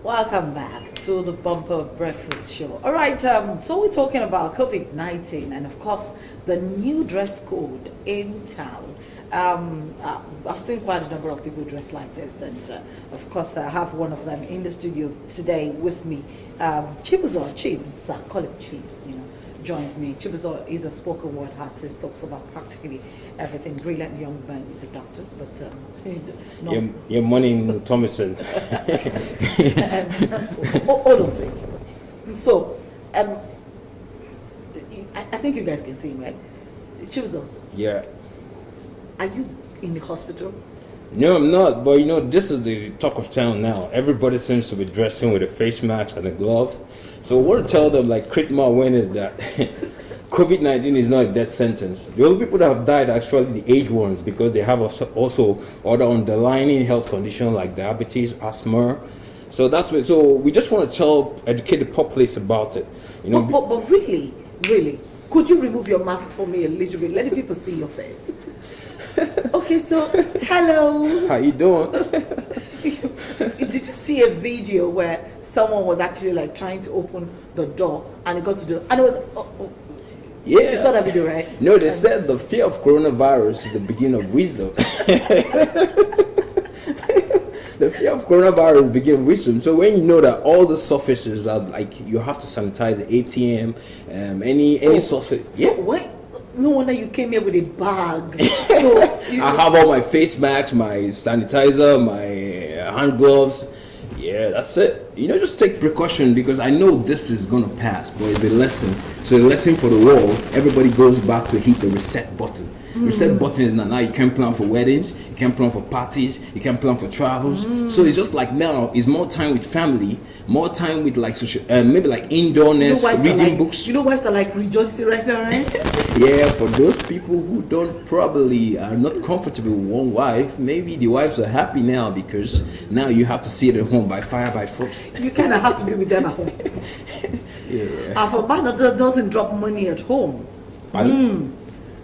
Welcome back to the Bumper Breakfast Show. All right, so we're talking about COVID-19 and, of course, the new dress code in town. I've seen quite a number of people dressed like this, and of course, I have one of them in the studio today with me. Chibz, I call him Chibz, joins me. Chibz is a spoken word artist, talks about practically everything. Brilliant young man, he's a doctor, but your money in Tomisin. Hold on, please. So, I think you guys can see him, right? Chibz, Yeah. are you in the hospital? No, I'm not. But this is the talk of town now. Everybody seems to be dressing with a face mask and a glove. So what to tell them, like, create more awareness that COVID-19 is not a death sentence. The only people that have died are actually the aged ones, because they have also other underlying health conditions like diabetes, asthma. So that's what. So we just want to educate the populace about it. But really, could you remove your mask for me a little bit? Let the people see your face. Okay, so hello. How you doing? Did you see a video where someone was actually like trying to open the door and it got to the and it was Yeah. You saw that video, right? No, they said the fear of coronavirus is the beginning of wisdom. The fear of coronavirus begins with wisdom. So when you know that all the surfaces are like, you have to sanitize the ATM, any surface. So wait, no wonder you came here with a bag. So I have all my face masks, my sanitizer, my hand gloves. Yeah, that's it. Just take precaution, because I know this is gonna pass, but it's a lesson. So the lesson for the world, everybody goes back to hit the reset button. Reset button is now you can plan for weddings, you can plan for parties, you can plan for travels. So it's just like now it's more time with family, more time with like social, maybe like indoorness, reading books. Wives are like rejoicing right now, right? Yeah, for those people who are not comfortable with one wife, maybe the wives are happy now, because now you have to see it at home by fire by force. You kind of have to be with them at home. Yeah. For a man that doesn't drop money at home.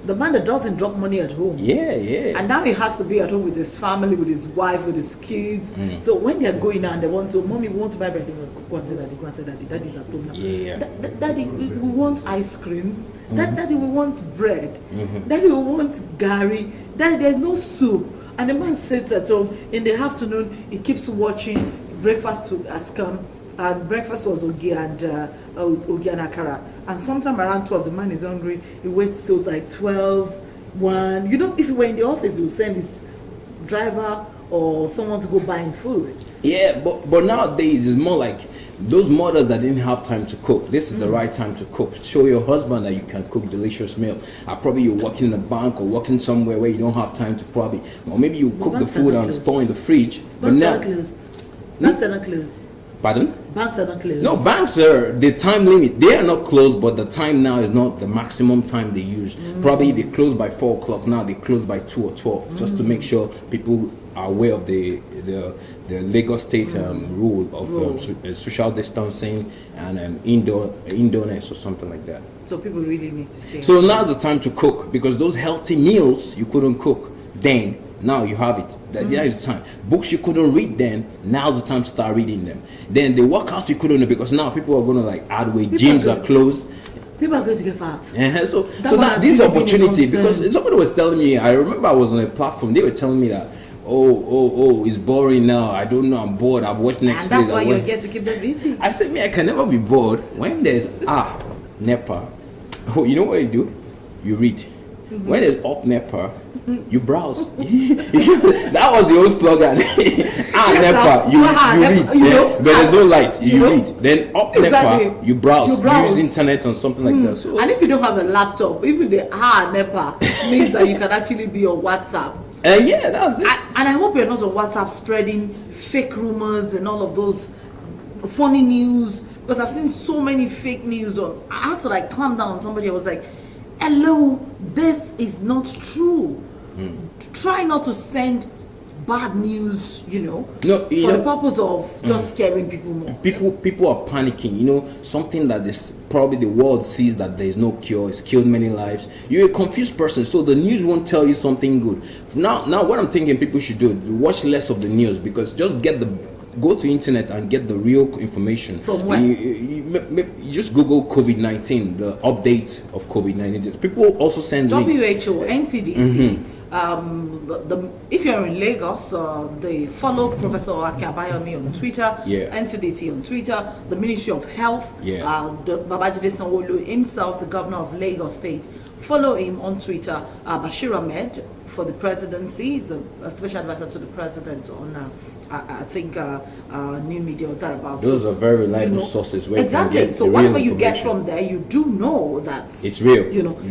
The man that doesn't drop money at home. Yeah. And now he has to be at home with his family, with his wife, with his kids. So when they're going out and they want to, mommy, we want to buy bread. They go and say, daddy, daddy's at home now. Yeah. Daddy, we want ice cream. Daddy, we want bread. Daddy, we want gari. Daddy, there's no soup. And the man sits at home in the afternoon. He keeps watching. Breakfast has come. And breakfast was ogi and akara. And sometime around 12, the man is hungry. He waits till like 12, 1. If you were in the office, he would send his driver or someone to go buying food. Yeah, but nowadays it's more like those mothers that didn't have time to cook. This is the right time to cook. Show your husband that you can cook delicious meal. Probably you're working in a bank or working somewhere where you don't have time to or maybe you cook the food and store in the fridge. Banks are not closed. Banks are not closed. Pardon? Banks are not closed. No, banks are the time limit. They are not closed, but the time now is not the maximum time they use. Probably they close by 4 o'clock. Now they close by 2 or 12, just to make sure people are aware of the Lagos State rule of social distancing and indoorness or something like that. So people really need to stay. So now's the time to cook, because those healthy meals you couldn't cook then. Now you have it. That is the time. Books you couldn't read then, now's the time to start reading them. Then the workouts you couldn't do, because now people are going to add weight. Gyms are closed. People are going to get fat. So that's this opportunity, because somebody was telling me, I remember I was on a platform, they were telling me that, oh, it's boring now. I don't know, I'm bored. I've watched Netflix. And that's why you're here to keep them busy. I said, I can never be bored. When there's NEPA, you know what you do? You read. When there's up NEPA, you browse. That was the old slogan. NEPA, you read. But there's no light, you read. Then up NEPA, you browse. You use internet or something like that. So, and if you don't have a laptop, even the NEPA means that you can actually be on WhatsApp. Yeah, that's it. And I hope you're not on WhatsApp spreading fake rumors and all of those funny news, because I've seen so many fake news I had to clamp down on somebody. I was like, hello, this is not true. Try not to send bad news, for the purpose of just scaring people more. People are panicking, something that is probably the world sees that there is no cure. It's killed many lives. You're a confused person, so the news won't tell you something good. Now what I'm thinking people should do is watch less of the news, because just get go to internet and get the real information. From where? You just Google COVID-19, the update of COVID-19. People also send links. WHO, NCDC. If you're in Lagos, they follow Professor Akabayomi on Twitter, NCDC on Twitter, the Ministry of Health, the Babajide Sanwo-Olu himself, the governor of Lagos State. Follow him on Twitter. Bashir Ahmed for the presidency. He's a special advisor to the president on, I think, new media or thereabouts. Those are very reliable sources. Where exactly. You can get so whatever you get from there, you do know that it's real.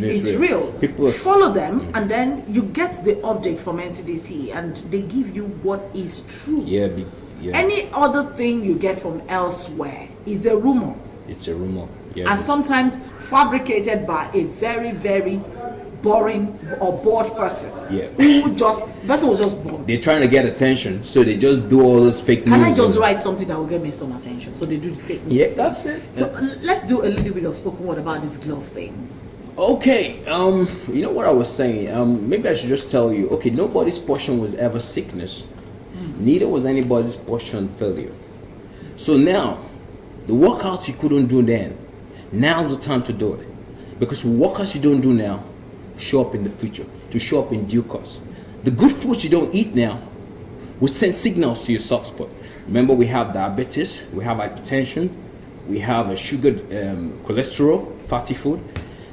It's real. People follow them, and then you get the update from NCDC, and they give you what is true. Any other thing you get from elsewhere is a rumor. It's a rumor. And sometimes fabricated by a very, very boring or bored person. Who person was just bored. They're trying to get attention, so they just do all this fake news. Can I just write something that will get me some attention? So they do the fake news. Yeah, that's it. So let's do a little bit of spoken word about this glove thing. Okay, you know what I was saying? Maybe I should just tell you, okay, nobody's portion was ever sickness. Neither was anybody's portion failure. So now, the workouts you couldn't do then, now's the time to do it. Because workouts you don't do now, show up in the future, to show up in due course. The good foods you don't eat now will send signals to your soft spot. Remember, we have diabetes, we have hypertension, we have a sugar, cholesterol, fatty food.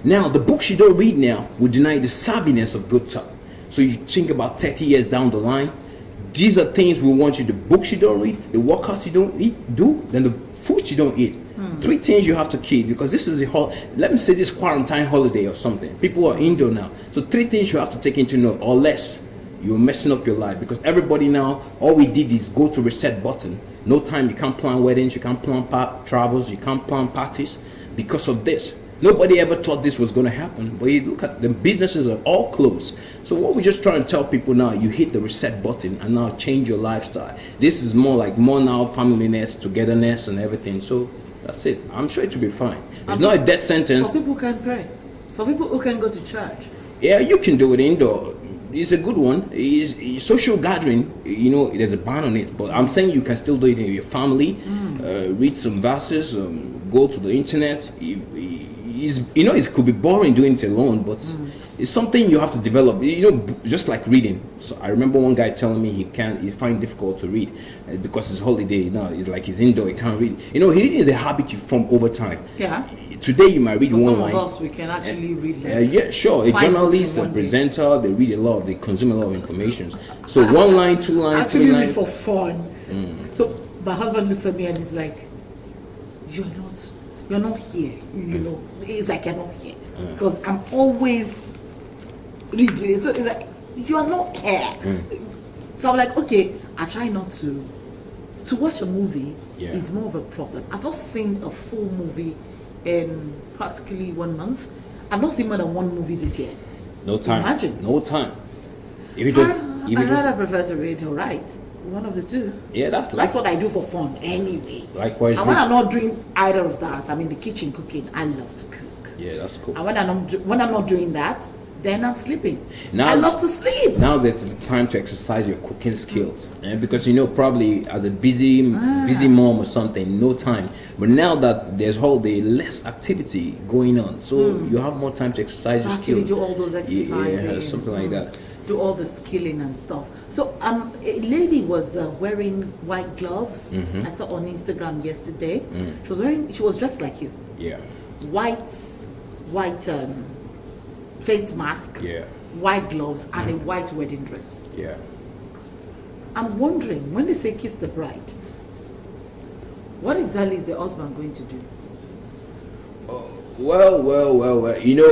Now, the books you don't read now will deny the savviness of good talk. So you think about 30 years down the line, these are things we want you, the books you don't read, the workouts you don't do, then the foods you don't eat. 3 things you have to keep, because this is let me say this quarantine holiday or something. People are indoor now. So 3 things you have to take into note, or less you're messing up your life. Because everybody now, all we did is go to reset button. No time, you can't plan weddings, you can't plan travels, you can't plan parties because of this. Nobody ever thought this was going to happen, but you look at the businesses are all closed. So what we're just trying to tell people now, you hit the reset button and now change your lifestyle. This is more now familyness, togetherness and everything. So that's it. I'm sure it will be fine. It's not a death sentence. For people who can pray, for people who can go to church. Yeah, you can do it indoor. It's a good one. It's social gathering, there's a ban on it. But I'm saying you can still do it in your family. Read some verses, go to the internet. It could be boring doing it alone, but it's something you have to develop. Just like reading. So I remember one guy telling me he find it difficult to read because it's holiday now. It's like he's indoor, he can't read. Reading is a habit you form over time. Yeah. Today you might read For one some line. of us, we can actually read. Yeah, sure. A journalist, a presenter, they read a lot. They consume a lot of information. So 1 line, 2 lines, actually 3 lines. for fun. So my husband looks at me and he's like, "You're not here." It's like you're not here because I'm always reading. So it's like you're not here. So I'm like, okay, I try not to watch a movie. Is more of a problem. I've not seen a full movie in practically 1 month. I've not seen more than 1 movie this year. No time. Imagine. No time. I'd rather prefer to read or write. One of the two. Yeah, that's what I do for fun anyway. Likewise. And when I'm not doing either of that, I'm in the kitchen cooking. I love to cook. Yeah, that's cool. And when I'm not doing that, then I'm sleeping. I love to sleep. Now it's time to exercise your cooking skills, because probably as a busy mom or something, no time. But now that there's holiday, less activity going on, so you have more time to exercise your skills. Actually, do all those exercises. Yeah, something like that. Do all the skilling and stuff. So a lady was wearing white gloves. I saw on Instagram yesterday. She was dressed like you. Yeah. White face mask. Yeah. White gloves and a white wedding dress. Yeah. I'm wondering, when they say kiss the bride, what exactly is the husband going to do? Well.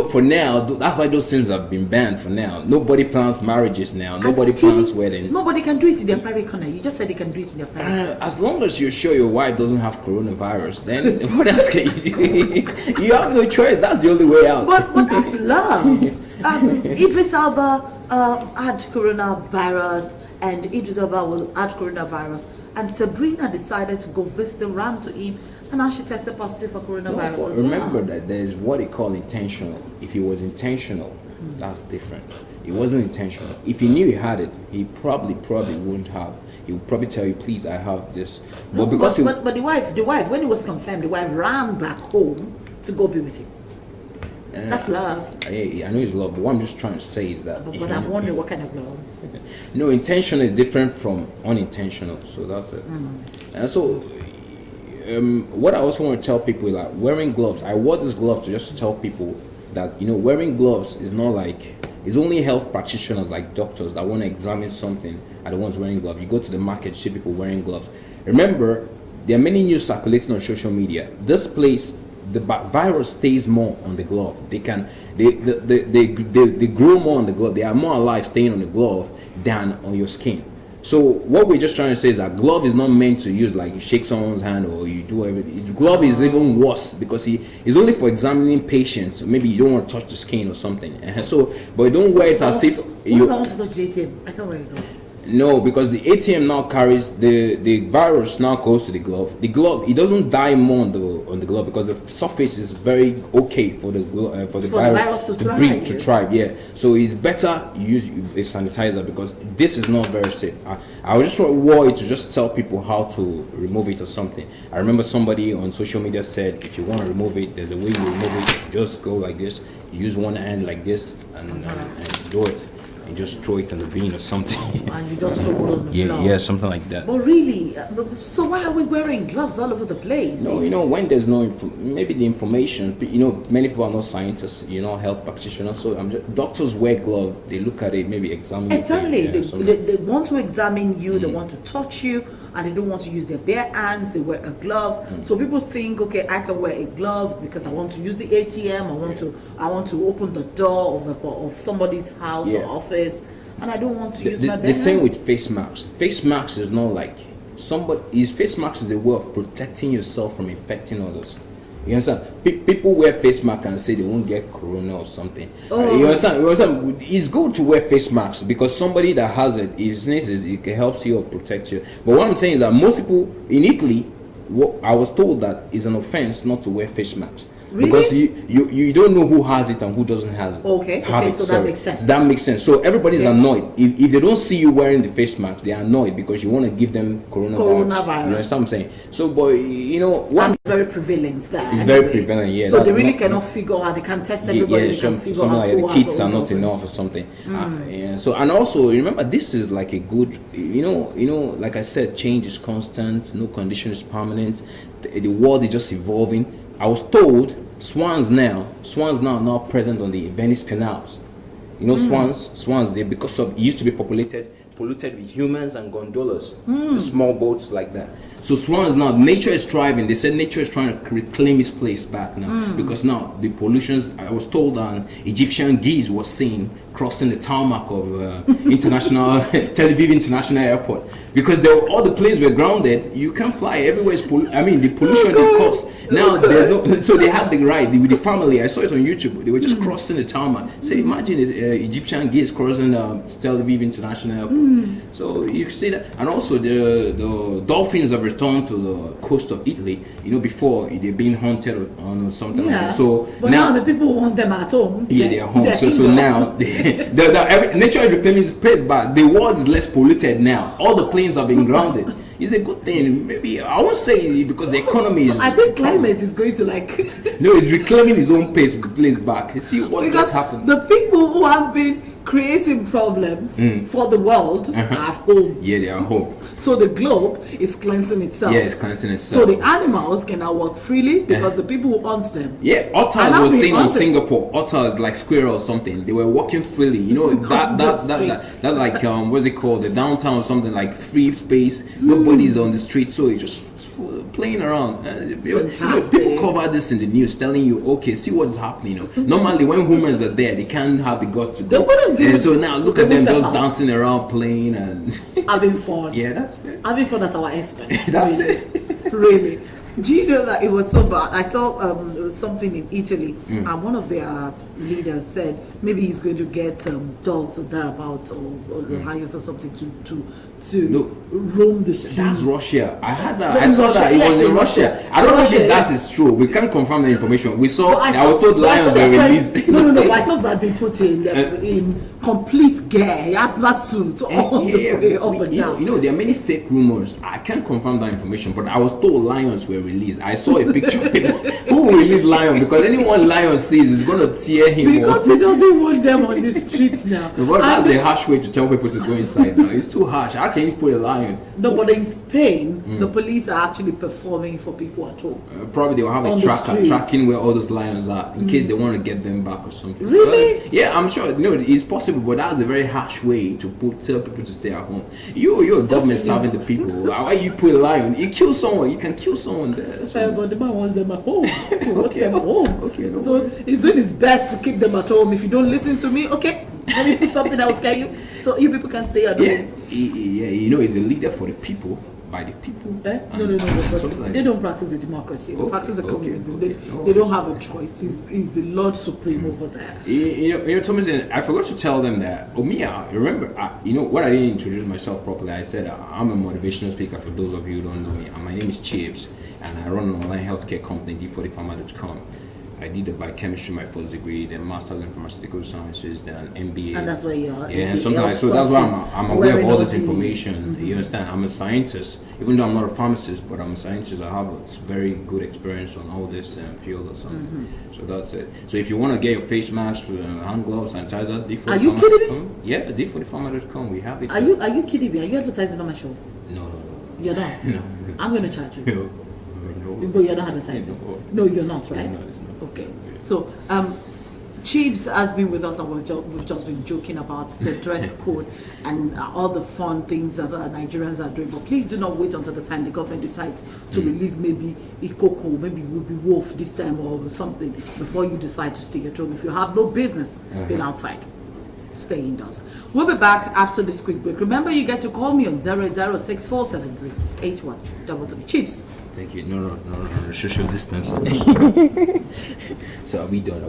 For now, that's why those things have been banned for now. Nobody plans marriages now. Nobody plans weddings. Nobody can do it in their private corner. You just said they can do it in their private corner. As long as you're sure your wife doesn't have coronavirus, then what else can you do? You have no choice. That's the only way out. But that's love. Idris Elba had coronavirus, and Idris Elba will had coronavirus, and Sabrina decided to go visit and ran to him, and now she tested positive for coronavirus as well. Remember that there's what they call intentional. If he was intentional, that's different. It wasn't intentional. If he knew he had it, he probably wouldn't have. he would probably tell you, please, I have this. No, But because but the wife, when it was confirmed, the wife ran back home to go be with him. That's love. I know it's love, but what I'm just trying to say is that. But I'm wondering what kind of love. No, intentional is different from unintentional, so that's it. And so, what I also want to tell people is like wearing gloves. I wore this glove to just tell people that wearing gloves is not like it's only health practitioners like doctors that want to examine something are the ones wearing gloves. You go to the market, you see people wearing gloves. Remember, there are many news circulating on social media. This place, the virus stays more on the glove. They grow more on the glove. They are more alive staying on the glove than on your skin. So what we're just trying to say is that glove is not meant to use like you shake someone's hand or you do everything. Glove is even worse because it's only for examining patients. Maybe you don't want to touch the skin or something. So, but don't wear it as if you. What if I want to touch the ATM? I can't wear it. No, because the ATM now carries the virus now goes to the glove. The glove, it doesn't die more on the glove because the surface is very okay for the virus to breathe, to thrive. Yeah, so it's better you use a sanitizer because this is not very safe. I just wore it to just tell people how to remove it or something. I remember somebody on social media said if you want to remove it, there's a way you remove it. You just go like this. You use one hand like this and do it. And just throw it in the bin or something. And you just throw it on the floor. Yeah, something like that. But really, so why are we wearing gloves all over the place? No, when there's no maybe the information, many people are not scientists, health practitioners. So doctors wear gloves. They look at it, maybe examine. Exactly. They want to examine you. They want to touch you, and they don't want to use their bare hands. They wear a glove. So people think, okay, I can wear a glove because I want to use the ATM. I want to open the door of somebody's house or office. And I don't want to use my bare The same hands. with face masks. Face masks is not like face masks is a way of protecting yourself from infecting others. You understand? People wear face masks and say they won't get corona or something. You understand? It's good to wear face masks because somebody that has it, it helps you or protects you. But what I'm saying is that most people in Italy, I was told that it's an offense not to wear face masks. Really? Because you don't know who has it and who doesn't have it. Okay, so that makes sense. That makes sense. So everybody's annoyed. If they don't see you wearing the face mask, they are annoyed because you want to give them coronavirus. You understand what I'm saying? So, but what and very prevalent there. It's very prevalent, yeah. So they really cannot figure out. They can test everybody. They can figure out like the kits are not enough or something. So and also remember, this is like a good. Like I said, change is constant. No condition is permanent. The world is just evolving. I was told swans now are present on the Venice canals. Swans they because of it used to be polluted with humans and gondolas, the small boats like that. So swans now, nature is thriving. They said nature is trying to reclaim its place back now because now the pollutions. I was told an Egyptian geese was seen crossing the tarmac of Tel Aviv International Airport because all the planes were grounded. You can't fly everywhere. The pollution they cause. Now so they had the ride with the family. I saw it on YouTube. They were just crossing the tarmac. So imagine Egyptian geese crossing Tel Aviv International Airport. So you see that, and also the dolphins have returned to the coast of Italy. Before they're being hunted or something like that. So but now the people want them at home. Yeah, they're home. So now nature is reclaiming its place, but the world is less polluted now. All the planes are being grounded. It's a good thing. Maybe I won't say because the economy is. I think climate is going to No, it's reclaiming its own place back. You see what has happened. The people who have been creating problems for the world are at home. Yeah, they are home. So the globe is cleansing itself. Yeah, it's cleansing itself. So the animals can now walk freely because the people who hunt them. Yeah, otters were seen in Singapore. Otters like squirrel or something. They were walking freely. That like what's it called? The downtown or something like free space. Nobody's on the street, so it's just playing around. People cover this in the news, telling you, okay, see what's happening. Normally, when humans are there, they can't have the guts to go. And so now look at them just dancing around, playing and having fun. Yeah, that's it. Having fun at our expense. That's it. Really. Do you know that it was so bad? I saw something in Italy, and one of their leaders said maybe he's going to get dogs or thereabouts or lions or something to roam the streets. That's Russia. I had that. I saw that. It was in Russia. I don't know if that is true. We can't confirm the information. We saw. I was told lions were released. No. My son had been put in complete gear. He has my suit all the way up and down. You know, there are many fake rumors. I can't confirm that information, but I was told lions were released. I saw a picture of it. Who released lion? Because anyone lion sees is going to tear him. Because he doesn't want them on the streets now. But that's a harsh way to tell people to go inside now. It's too harsh. How can you put a lion? No, but in Spain, the police are actually performing for people at home. Probably they will have a tracker tracking where all those lions are in case they want to get them back or something. Really? But, yeah, I'm sure. No, it's possible, but that's a very harsh way to tell people to stay at home. You're a government serving the people. Why you put a lion? You kill someone. You can kill someone there. So. But the man wants them at home. He wants them at home. Okay, no so he's doing his best to keep them at home. If you don't listen to me, okay, let me put something that will scare you, so you people can stay at home. Yeah, you know, he's a leader for the people, by the people. No. They don't practice the democracy. They practice the communism. They don't have a choice. He's the Lord Supreme over there. You know, Tomisin, I forgot to tell them that. Remember, when I didn't introduce myself properly, I said I'm a motivational speaker. For those of you who don't know me, my name is Chibz, and I run an online healthcare company, D40pharma.com. I did the biochemistry, my first degree, then master's in pharmaceutical sciences, then an MBA. And that's where you are. Yeah, something like so. That's why I'm aware of all this information. You understand? I'm a scientist, even though I'm not a pharmacist, but I'm a scientist. I have a very good experience on all this field or something. So that's it. So if you want to get your face mask, hand gloves, sanitizer, D40. Are you kidding me? Yeah, D40pharma.com. We have it. Are you kidding me? Are you advertising on my show? No. You're not. No. I'm going to charge you. No. But you're not advertising. No, you're not, right? No. Okay. So, Chibz has been with us, and we've just been joking about the dress code and all the fun things that Nigerians are doing. But please do not wait until the time the government decides to release maybe Ikoko, maybe it will be wolf this time or something before you decide to stay at home. If you have no business being outside, stay indoors. We'll be back after this quick break. Remember, you get to call me on 08064738133. Chibz. Thank you. No. Social distance. So are we done?